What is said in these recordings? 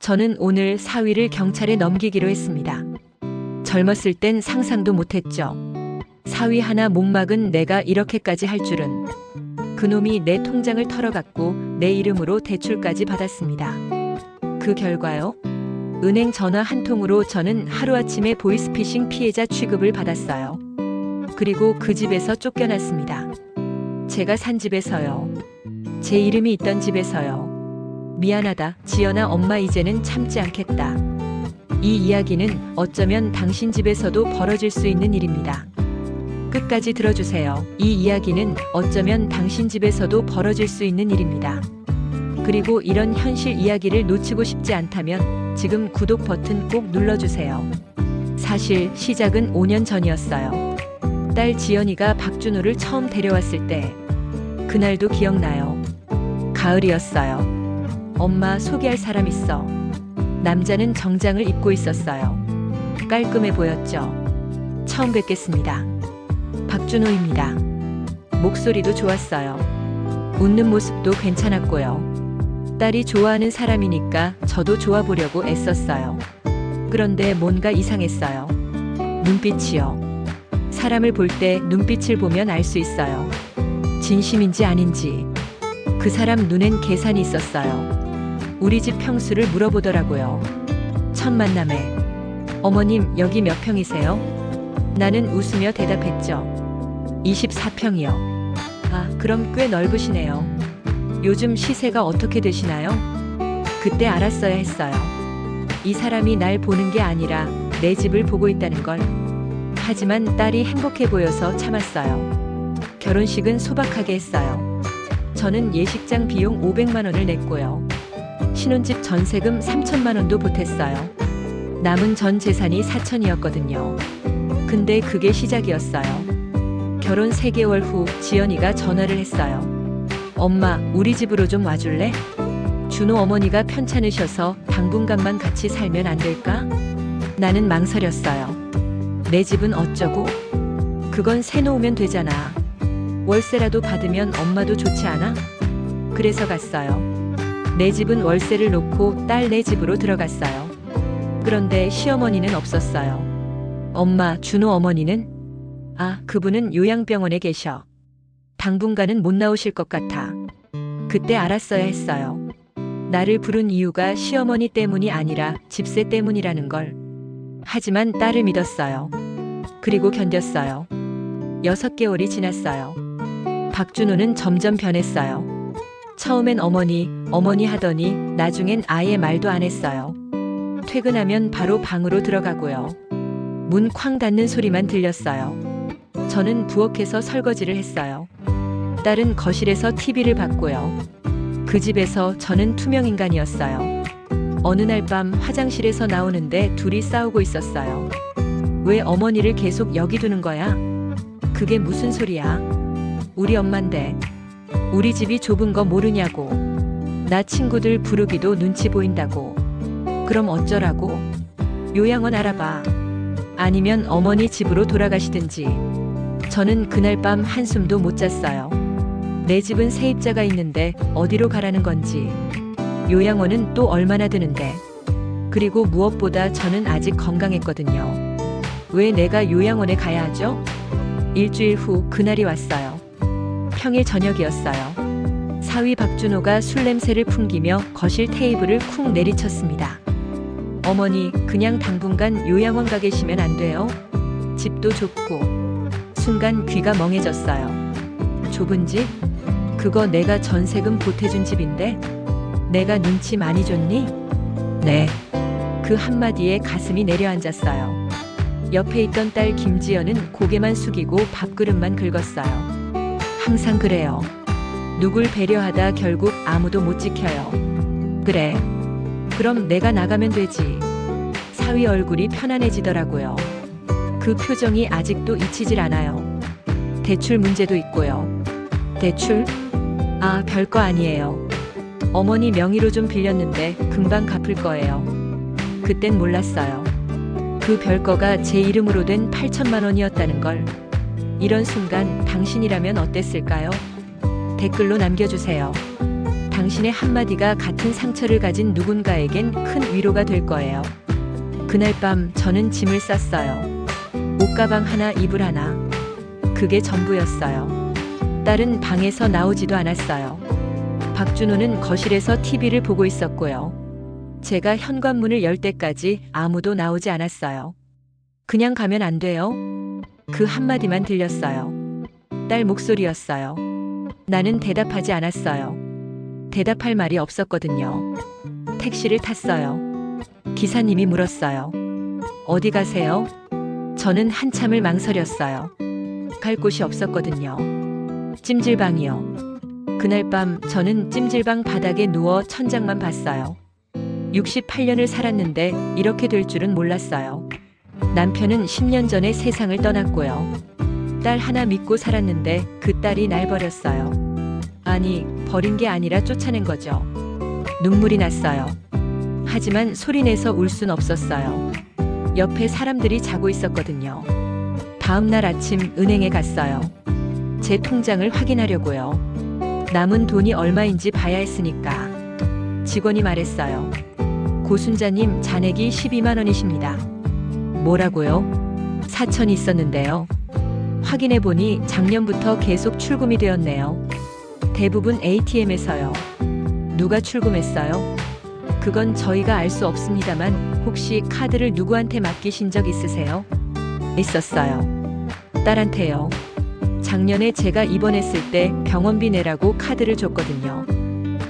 저는 오늘 사위를 경찰에 넘기기로 했습니다. 젊었을 땐 상상도 못했죠. 사위 하나 못 막은 내가 이렇게까지 할 줄은. 그놈이 내 통장을 털어갔고 내 이름으로 대출까지 받았습니다. 그 결과요? 은행 전화 한 통으로 저는 하루아침에 보이스피싱 피해자 취급을 받았어요. 그리고 그 집에서 쫓겨났습니다. 제가 산 집에서요. 제 이름이 있던 집에서요. 미안하다, 지연아. 엄마 이제는 참지 않겠다. 이 이야기는 어쩌면 당신 집에서도 벌어질 수 있는 일입니다. 끝까지 들어주세요. 이 이야기는 어쩌면 당신 집에서도 벌어질 수 있는 일입니다. 그리고 이런 현실 이야기를 놓치고 싶지 않다면 지금 구독 버튼 꼭 눌러주세요. 사실 시작은 5년 전이었어요. 딸 지연이가 박준호를 처음 데려왔을 때, 그날도 기억나요. 가을이었어요. 엄마, 소개할 사람 있어. 남자는 정장을 입고 있었어요. 깔끔해 보였죠. 처음 뵙겠습니다. 박준호입니다. 목소리도 좋았어요. 웃는 모습도 괜찮았고요. 딸이 좋아하는 사람이니까 저도 좋아 보려고 애썼어요. 그런데 뭔가 이상했어요. 눈빛이요. 사람을 볼 때 눈빛을 보면 알 수 있어요. 진심인지 아닌지. 그 사람 눈엔 계산이 있었어요. 우리 집 평수를 물어보더라고요. 첫 만남에. 어머님, 여기 몇 평이세요? 나는 웃으며 대답했죠. 24평이요. 아, 그럼 꽤 넓으시네요. 요즘 시세가 어떻게 되시나요? 그때 알았어야 했어요. 이 사람이 날 보는 게 아니라 내 집을 보고 있다는 걸. 하지만 딸이 행복해 보여서 참았어요. 결혼식은 소박하게 했어요. 저는 예식장 비용 500만 원을 냈고요. 신혼집 전세금 3천만 원도 보탰어요. 남은 전 재산이 4천이었거든요. 근데 그게 시작이었어요. 결혼 3개월 후 지연이가 전화를 했어요. 엄마, 우리 집으로 좀 와줄래? 준호 어머니가 편찮으셔서 당분간만 같이 살면 안 될까? 나는 망설였어요. 내 집은 어쩌고? 그건 새 놓으면 되잖아. 월세라도 받으면 엄마도 좋지 않아? 그래서 갔어요. 내 집은 월세를 놓고 딸 내 집으로 들어갔어요. 그런데 시어머니는 없었어요. 엄마, 준호 어머니는? 아, 그분은 요양병원에 계셔. 당분간은 못 나오실 것 같아. 그때 알았어야 했어요. 나를 부른 이유가 시어머니 때문이 아니라 집세 때문이라는 걸. 하지만 딸을 믿었어요. 그리고 견뎠어요. 6개월이 지났어요. 박준호는 점점 변했어요. 처음엔 어머니 하더니 나중엔 아예 말도 안 했어요. 퇴근하면 바로 방으로 들어가고요. 문 쾅 닫는 소리만 들렸어요. 저는 부엌에서 설거지를 했어요. 딸은 거실에서 TV를 봤고요. 그 집에서 저는 투명인간이었어요. 어느 날 밤 화장실에서 나오는데 둘이 싸우고 있었어요. 왜 어머니를 계속 여기 두는 거야? 그게 무슨 소리야? 우리 엄만데. 우리 집이 좁은 거 모르냐고. 나 친구들 부르기도 눈치 보인다고. 그럼 어쩌라고? 요양원 알아봐. 아니면 어머니 집으로 돌아가시든지. 저는 그날 밤 한숨도 못 잤어요. 내 집은 세입자가 있는데 어디로 가라는 건지. 요양원은 또 얼마나 드는데. 그리고 무엇보다 저는 아직 건강했거든요. 왜 내가 요양원에 가야 하죠? 일주일 후 그날이 왔어요. 평일 저녁이었어요. 사위 박준호가 술 냄새를 풍기며 거실 테이블을 쿵 내리쳤습니다. 어머니, 그냥 당분간 요양원 가 계시면 안 돼요? 집도 좁고. 순간 귀가 멍해졌어요. 좁은 집? 그거 내가 전세금 보태준 집인데? 내가 눈치 많이 줬니? 네. 그 한마디에 가슴이 내려앉았어요. 옆에 있던 딸 김지연은 고개만 숙이고 밥그릇만 긁었어요. 항상 그래요. 누굴 배려하다 결국 아무도 못 지켜요. 그래. 그럼 내가 나가면 되지. 사위 얼굴이 편안해지더라고요. 그 표정이 아직도 잊히질 않아요. 대출 문제도 있고요. 대출? 아, 별거 아니에요. 어머니 명의로 좀 빌렸는데 금방 갚을 거예요. 그땐 몰랐어요. 그 별거가 제 이름으로 된 8천만 원이었다는 걸. 이런 순간 당신이라면 어땠을까요? 댓글로 남겨주세요. 당신의 한마디가 같은 상처를 가진 누군가에겐 큰 위로가 될 거예요. 그날 밤 저는 짐을 쌌어요. 옷가방 하나, 이불 하나. 그게 전부였어요. 딸은 방에서 나오지도 않았어요. 박준호는 거실에서 TV를 보고 있었고요. 제가 현관문을 열 때까지 아무도 나오지 않았어요. 그냥 가면 안 돼요? 그 한마디만 들렸어요. 딸 목소리였어요. 나는 대답하지 않았어요. 대답할 말이 없었거든요. 택시를 탔어요. 기사님이 물었어요. 어디 가세요? 저는 한참을 망설였어요. 갈 곳이 없었거든요. 찜질방이요. 그날 밤 저는 찜질방 바닥에 누워 천장만 봤어요. 68년을 살았는데 이렇게 될 줄은 몰랐어요. 남편은 10년 전에 세상을 떠났고요. 딸 하나 믿고 살았는데 그 딸이 날 버렸어요. 아니, 버린 게 아니라 쫓아낸 거죠. 눈물이 났어요. 하지만 소리내서 울 순 없었어요. 옆에 사람들이 자고 있었거든요. 다음 날 아침 은행에 갔어요. 제 통장을 확인하려고요. 남은 돈이 얼마인지 봐야 했으니까. 직원이 말했어요. 고순자님, 잔액이 12만 원이십니다. 뭐라고요? 4천이 있었는데요. 확인해보니 작년부터 계속 출금이 되었네요. 대부분 ATM에서요. 누가 출금했어요? 그건 저희가 알 수 없습니다만 혹시 카드를 누구한테 맡기신 적 있으세요? 있었어요. 딸한테요. 작년에 제가 입원했을 때 병원비 내라고 카드를 줬거든요.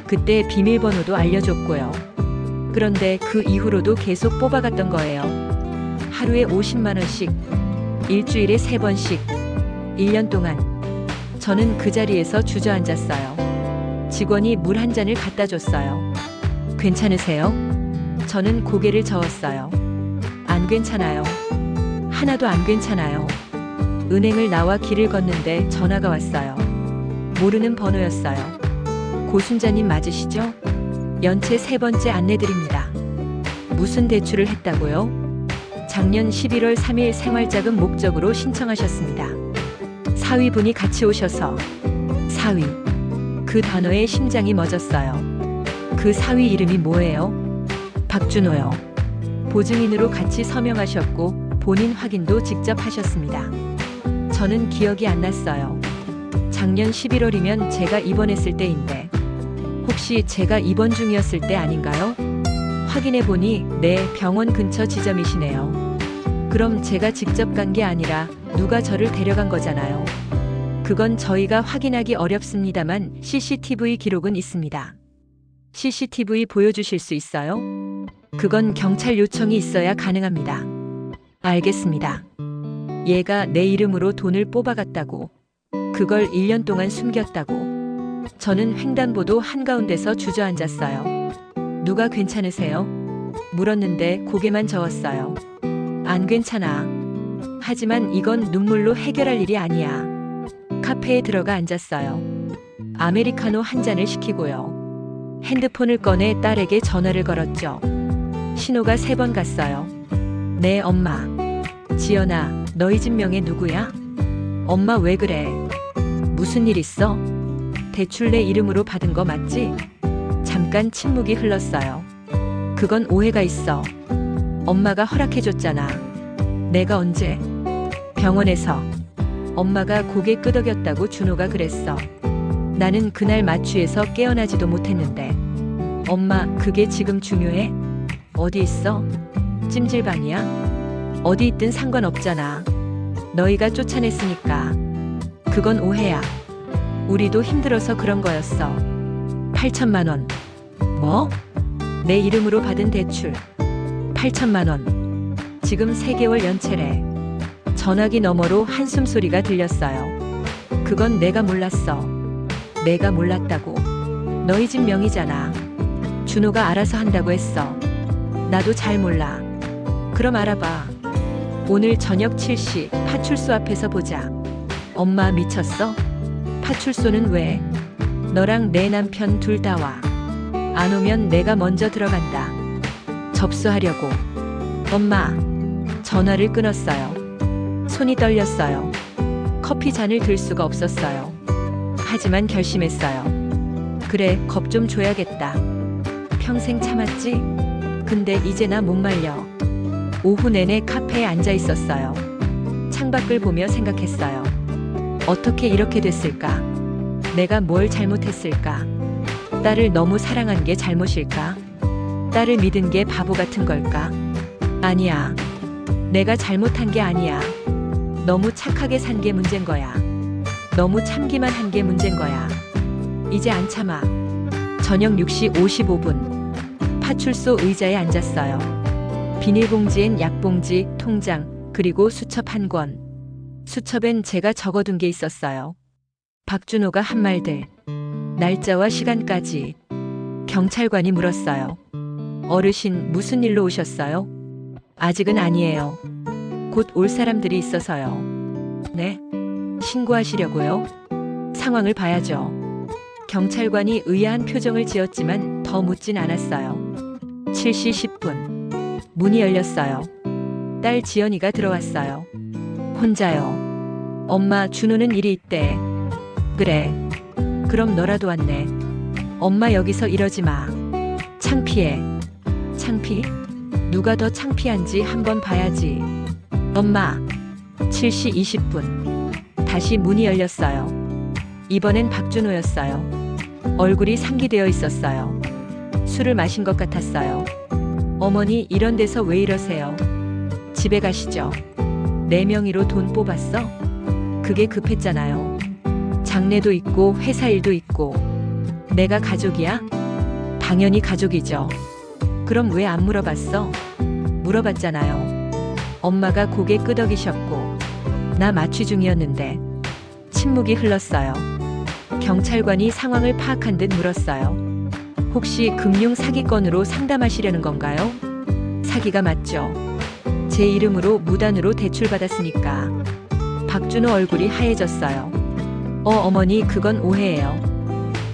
그때 비밀번호도 알려줬고요. 그런데 그 이후로도 계속 뽑아갔던 거예요. 하루에 50만 원씩, 일주일에 3번씩, 1년 동안. 저는 그 자리에서 주저앉았어요. 직원이 물 한 잔을 갖다 줬어요. 괜찮으세요? 저는 고개를 저었어요. 안 괜찮아요. 하나도 안 괜찮아요. 은행을 나와 길을 걷는데 전화가 왔어요. 모르는 번호였어요. 고순자님 맞으시죠? 연체 3번째 안내드립니다. 무슨 대출을 했다고요? 작년 11월 3일 생활자금 목적으로 신청하셨습니다. 사위분이 같이 오셔서. 사위. 그 단어에 심장이 멎었어요. 그 사위 이름이 뭐예요? 박준호요. 보증인으로 같이 서명하셨고 본인 확인도 직접 하셨습니다. 저는 기억이 안 났어요. 작년 11월이면 제가 입원했을 때인데 혹시 제가 입원 중이었을 때 아닌가요? 확인해보니 네, 병원 근처 지점이시네요. 그럼 제가 직접 간 게 아니라 누가 저를 데려간 거잖아요. 그건 저희가 확인하기 어렵습니다만 CCTV 기록은 있습니다. CCTV 보여주실 수 있어요? 그건 경찰 요청이 있어야 가능합니다. 알겠습니다. 얘가 내 이름으로 돈을 뽑아갔다고. 그걸 1년 동안 숨겼다고. 저는 횡단보도 한가운데서 주저앉았어요. 누가 괜찮으세요? 물었는데 고개만 저었어요. 안 괜찮아. 하지만 이건 눈물로 해결할 일이 아니야. 카페에 들어가 앉았어요. 아메리카노 한 잔을 시키고요. 핸드폰을 꺼내 딸에게 전화를 걸었죠. 신호가 3번 갔어요. 네, 엄마. 지연아, 너희 집 명예 누구야? 엄마 왜 그래? 무슨 일 있어? 대출 내 이름으로 받은 거 맞지? 잠깐 침묵이 흘렀어요. 그건 오해가 있어. 엄마가 허락해줬잖아. 내가 언제? 병원에서. 엄마가 고개 끄덕였다고 준호가 그랬어. 나는 그날 마취에서 깨어나지도 못했는데. 엄마, 그게 지금 중요해? 어디 있어? 찜질방이야? 어디 있든 상관없잖아. 너희가 쫓아냈으니까. 그건 오해야. 우리도 힘들어서 그런 거였어. 8천만 원. 뭐? 내 이름으로 받은 대출. 8천만 원. 지금 3개월 연체래. 전화기 너머로 한숨 소리가 들렸어요. 그건 내가 몰랐어. 내가 몰랐다고. 너희 집 명의잖아. 준호가 알아서 한다고 했어. 나도 잘 몰라. 그럼 알아봐. 오늘 저녁 7시 파출소 앞에서 보자. 엄마 미쳤어? 파출소는 왜? 너랑 내 남편 둘 다 와. 안 오면 내가 먼저 들어간다. 접수하려고. 엄마. 전화를 끊었어요. 손이 떨렸어요. 커피 잔을 들 수가 없었어요. 하지만 결심했어요. 그래, 겁 좀 줘야겠다. 평생 참았지? 근데 이제 나 못 말려. 오후 내내 카페에 앉아 있었어요. 창밖을 보며 생각했어요. 어떻게 이렇게 됐을까? 내가 뭘 잘못했을까? 딸을 너무 사랑한 게 잘못일까? 딸을 믿은 게 바보 같은 걸까? 아니야. 내가 잘못한 게 아니야. 너무 착하게 산 게 문제인 거야. 너무 참기만 한 게 문제인 거야. 이제 안 참아. 저녁 6시 55분. 파출소 의자에 앉았어요. 비닐봉지엔 약봉지, 통장, 그리고 수첩 한 권. 수첩엔 제가 적어둔 게 있었어요. 박준호가 한 말들. 날짜와 시간까지. 경찰관이 물었어요. 어르신, 무슨 일로 오셨어요? 아직은 아니에요. 곧 올 사람들이 있어서요. 네? 신고하시려고요? 상황을 봐야죠. 경찰관이 의아한 표정을 지었지만 더 묻진 않았어요. 7시 10분. 문이 열렸어요. 딸 지연이가 들어왔어요. 혼자요. 엄마, 준호는 일이 있대. 그래. 그럼 너라도 왔네. 엄마 여기서 이러지 마. 창피해. 창피? 누가 더 창피한지 한번 봐야지. 엄마. 7시 20분. 다시 문이 열렸어요. 이번엔 박준호였어요. 얼굴이 상기되어 있었어요. 술을 마신 것 같았어요. 어머니, 이런 데서 왜 이러세요? 집에 가시죠. 내 명의로 돈 뽑았어? 그게 급했잖아요. 장례도 있고 회사 일도 있고. 내가 가족이야? 당연히 가족이죠. 그럼 왜 안 물어봤어? 물어봤잖아요. 엄마가 고개 끄덕이셨고 나 마취 중이었는데. 침묵이 흘렀어요. 경찰관이 상황을 파악한 듯 물었어요. 혹시 금융 사기건으로 상담하시려는 건가요? 사기가 맞죠. 제 이름으로 무단으로 대출받았으니까. 박준호 얼굴이 하얘졌어요. 어머니, 그건 오해예요.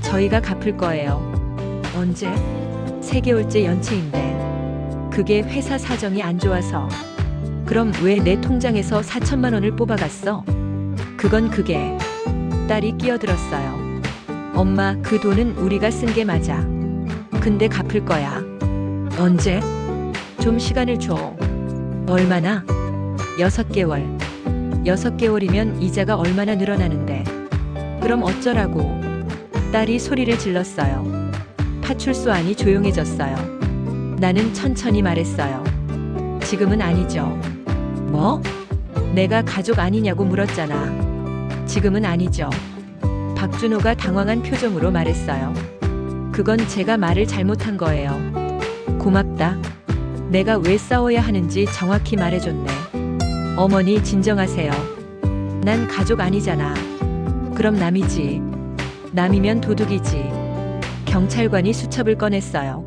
저희가 갚을 거예요. 언제? 3개월째 연체인데. 그게 회사 사정이 안 좋아서. 그럼 왜 내 통장에서 4천만 원을 뽑아갔어? 그게. 딸이 끼어들었어요. 엄마, 그 돈은 우리가 쓴 게 맞아. 근데 갚을 거야. 언제? 좀 시간을 줘. 얼마나? 6개월. 6개월이면 이자가 얼마나 늘어나는데. 그럼 어쩌라고. 딸이 소리를 질렀어요. 파출소 안이 조용해졌어요. 나는 천천히 말했어요. 지금은 아니죠. 뭐? 내가 가족 아니냐고 물었잖아. 지금은 아니죠. 박준호가 당황한 표정으로 말했어요. 그건 제가 말을 잘못한 거예요. 고맙다. 내가 왜 싸워야 하는지 정확히 말해줬네. 어머니, 진정하세요. 난 가족 아니잖아. 그럼 남이지. 남이면 도둑이지. 경찰관이 수첩을 꺼냈어요.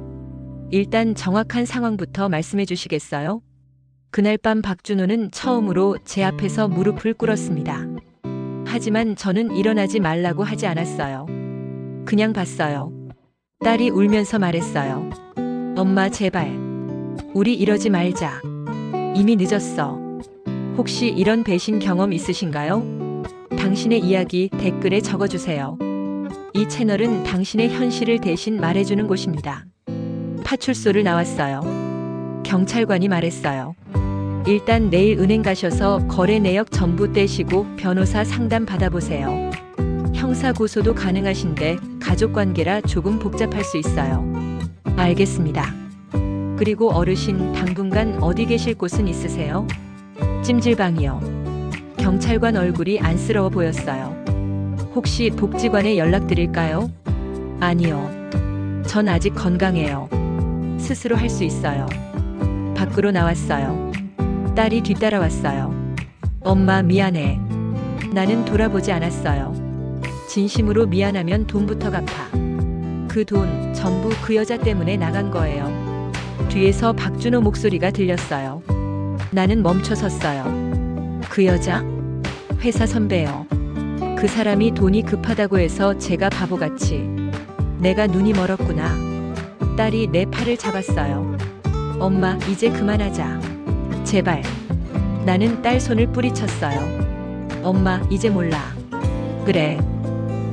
일단 정확한 상황부터 말씀해 주시겠어요? 그날 밤 박준호는 처음으로 제 앞에서 무릎을 꿇었습니다. 하지만 저는 일어나지 말라고 하지 않았어요. 그냥 봤어요. 딸이 울면서 말했어요. 엄마, 제발. 우리 이러지 말자. 이미 늦었어. 혹시 이런 배신 경험 있으신가요? 당신의 이야기 댓글에 적어주세요. 이 채널은 당신의 현실을 대신 말해주는 곳입니다. 파출소를 나왔어요. 경찰관이 말했어요. 일단 내일 은행 가셔서 거래 내역 전부 떼시고 변호사 상담 받아보세요. 형사 고소도 가능하신데 가족관계라 조금 복잡할 수 있어요. 알겠습니다. 그리고 어르신, 당분간 어디 계실 곳은 있으세요? 찜질방이요. 경찰관 얼굴이 안쓰러워 보였어요. 혹시 복지관에 연락드릴까요? 아니요. 전 아직 건강해요. 스스로 할 수 있어요. 밖으로 나왔어요. 딸이 뒤따라왔어요. 엄마, 미안해. 나는 돌아보지 않았어요. 진심으로 미안하면 돈부터 갚아. 그 돈 전부 그 여자 때문에 나간 거예요. 뒤에서 박준호 목소리가 들렸어요. 나는 멈춰 섰어요. 그 여자? 회사 선배요. 그 사람이 돈이 급하다고 해서 제가 바보같이. 내가 눈이 멀었구나. 딸이 내 팔을 잡았어요. 엄마, 이제 그만하자. 제발. 나는 딸 손을 뿌리쳤어요. 엄마, 이제 몰라. 그래.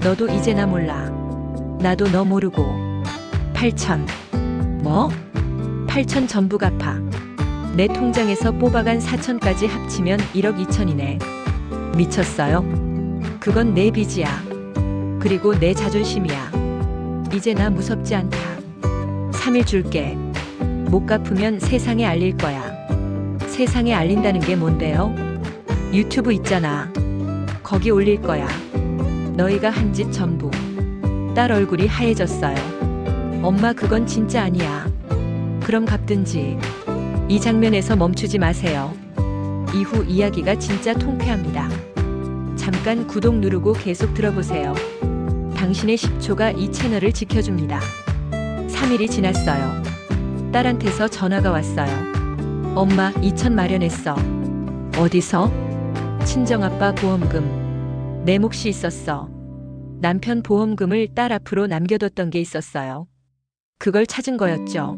너도 이제 나 몰라. 나도 너 모르고. 8천. 뭐? 8천 전부 갚아. 내 통장에서 뽑아간 4천까지 합치면 1억 2천이네. 미쳤어요? 그건 내 빚이야. 그리고 내 자존심이야. 이제 나 무섭지 않다. 3일 줄게. 못 갚으면 세상에 알릴 거야. 세상에 알린다는 게 뭔데요? 유튜브 있잖아. 거기 올릴 거야. 너희가 한 짓 전부. 딸 얼굴이 하얘졌어요. 엄마 그건 진짜 아니야. 그럼 갚든지. 이 장면에서 멈추지 마세요. 이후 이야기가 진짜 통쾌합니다. 잠깐 구독 누르고 계속 들어보세요. 당신의 10초가 이 채널을 지켜줍니다. 3일이 지났어요. 딸한테서 전화가 왔어요. 엄마 2천 마련했어. 어디서? 친정아빠 보험금. 내 몫이 있었어. 남편 보험금을 딸 앞으로 남겨뒀던 게 있었어요. 그걸 찾은 거였죠.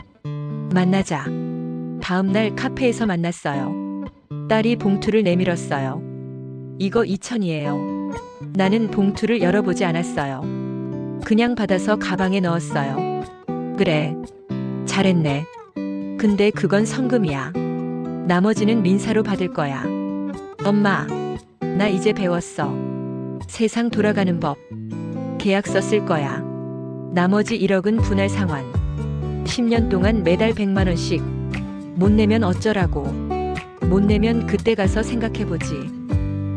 만나자. 다음 날 카페에서 만났어요. 딸이 봉투를 내밀었어요. 이거 2천이에요. 나는 봉투를 열어보지 않았어요. 그냥 받아서 가방에 넣었어요. 그래. 잘했네. 근데 그건 성금이야. 나머지는 민사로 받을 거야. 엄마, 나 이제 배웠어. 세상 돌아가는 법. 계약서 쓸 거야. 나머지 1억은 분할 상환. 10년 동안 매달 100만 원씩. 못 내면 어쩌라고. 못 내면 그때 가서 생각해보지.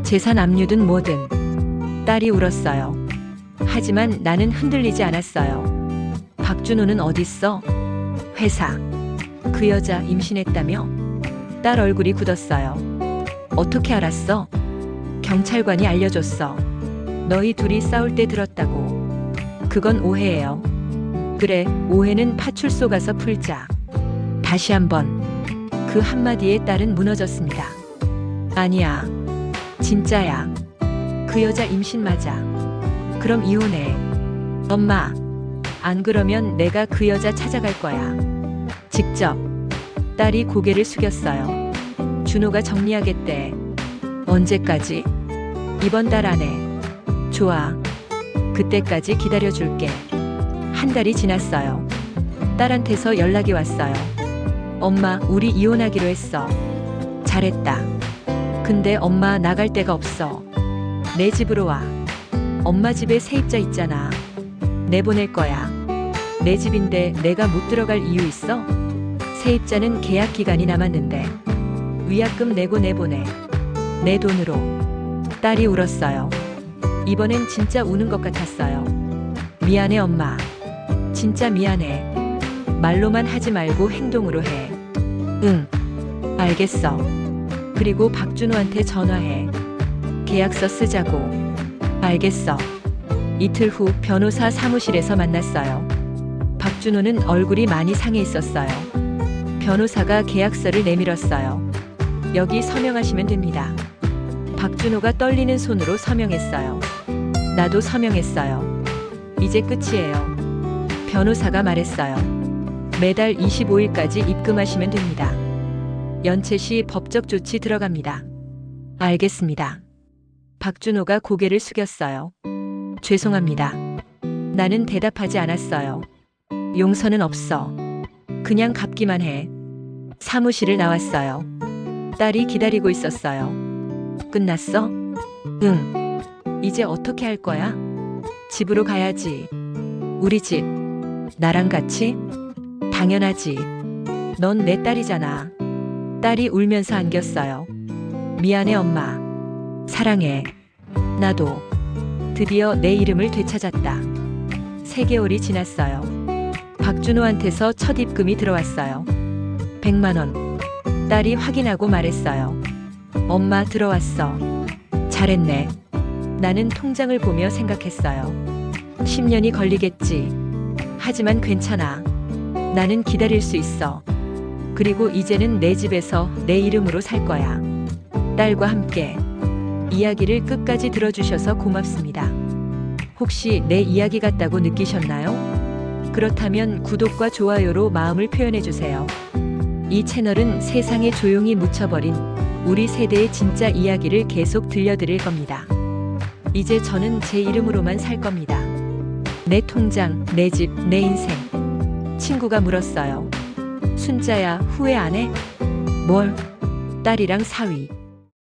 재산 압류든 뭐든. 딸이 울었어요. 하지만 나는 흔들리지 않았어요. 박준호는 어딨어? 회사. 그 여자 임신했다며? 딸 얼굴이 굳었어요. 어떻게 알았어? 경찰관이 알려줬어. 너희 둘이 싸울 때 들었다고. 그건 오해예요. 그래, 오해는 파출소 가서 풀자. 다시 한번. 그 한마디에 딸은 무너졌습니다. 아니야. 진짜야. 그 여자 임신 맞아. 그럼 이혼해. 엄마. 안 그러면 내가 그 여자 찾아갈 거야. 직접. 딸이 고개를 숙였어요. 준호가 정리하겠대. 언제까지? 이번 달 안에. 좋아. 그때까지 기다려줄게. 한 달이 지났어요. 딸한테서 연락이 왔어요. 엄마, 우리 이혼하기로 했어. 잘했다. 근데 엄마 나갈 데가 없어. 내 집으로 와. 엄마 집에 세입자 있잖아. 내보낼 거야. 내 집인데 내가 못 들어갈 이유 있어? 세입자는 계약 기간이 남았는데. 위약금 내고 내보내. 내 돈으로. 딸이 울었어요. 이번엔 진짜 우는 것 같았어요. 미안해 엄마. 진짜 미안해. 말로만 하지 말고 행동으로 해. 응. 알겠어. 그리고 박준호한테 전화해. 계약서 쓰자고. 알겠어. 이틀 후 변호사 사무실에서 만났어요. 박준호는 얼굴이 많이 상해 있었어요. 변호사가 계약서를 내밀었어요. 여기 서명하시면 됩니다. 박준호가 떨리는 손으로 서명했어요. 나도 서명했어요. 이제 끝이에요. 변호사가 말했어요. 매달 25일까지 입금하시면 됩니다. 연체 시 법적 조치 들어갑니다. 알겠습니다. 박준호가 고개를 숙였어요. 죄송합니다. 나는 대답하지 않았어요. 용서는 없어. 그냥 갚기만 해. 사무실을 나왔어요. 딸이 기다리고 있었어요. 끝났어? 응. 이제 어떻게 할 거야? 집으로 가야지. 우리 집. 나랑 같이? 당연하지. 넌 내 딸이잖아. 딸이 울면서 안겼어요. 미안해 엄마. 사랑해. 나도. 드디어 내 이름을 되찾았다. 3개월이 지났어요. 박준호한테서 첫 입금이 들어왔어요. 100만 원. 딸이 확인하고 말했어요. 엄마 들어왔어. 잘했네. 나는 통장을 보며 생각했어요. 10년이 걸리겠지. 하지만 괜찮아. 나는 기다릴 수 있어. 그리고 이제는 내 집에서 내 이름으로 살 거야. 딸과 함께. 이야기를 끝까지 들어주셔서 고맙습니다. 혹시 내 이야기 같다고 느끼셨나요? 그렇다면 구독과 좋아요로 마음을 표현해주세요. 이 채널은 세상에 조용히 묻혀버린 우리 세대의 진짜 이야기를 계속 들려드릴 겁니다. 이제 저는 제 이름으로만 살 겁니다. 내 통장, 내 집, 내 인생. 친구가 물었어요. 순자야, 후회 안 해? 뭘? 딸이랑 사위.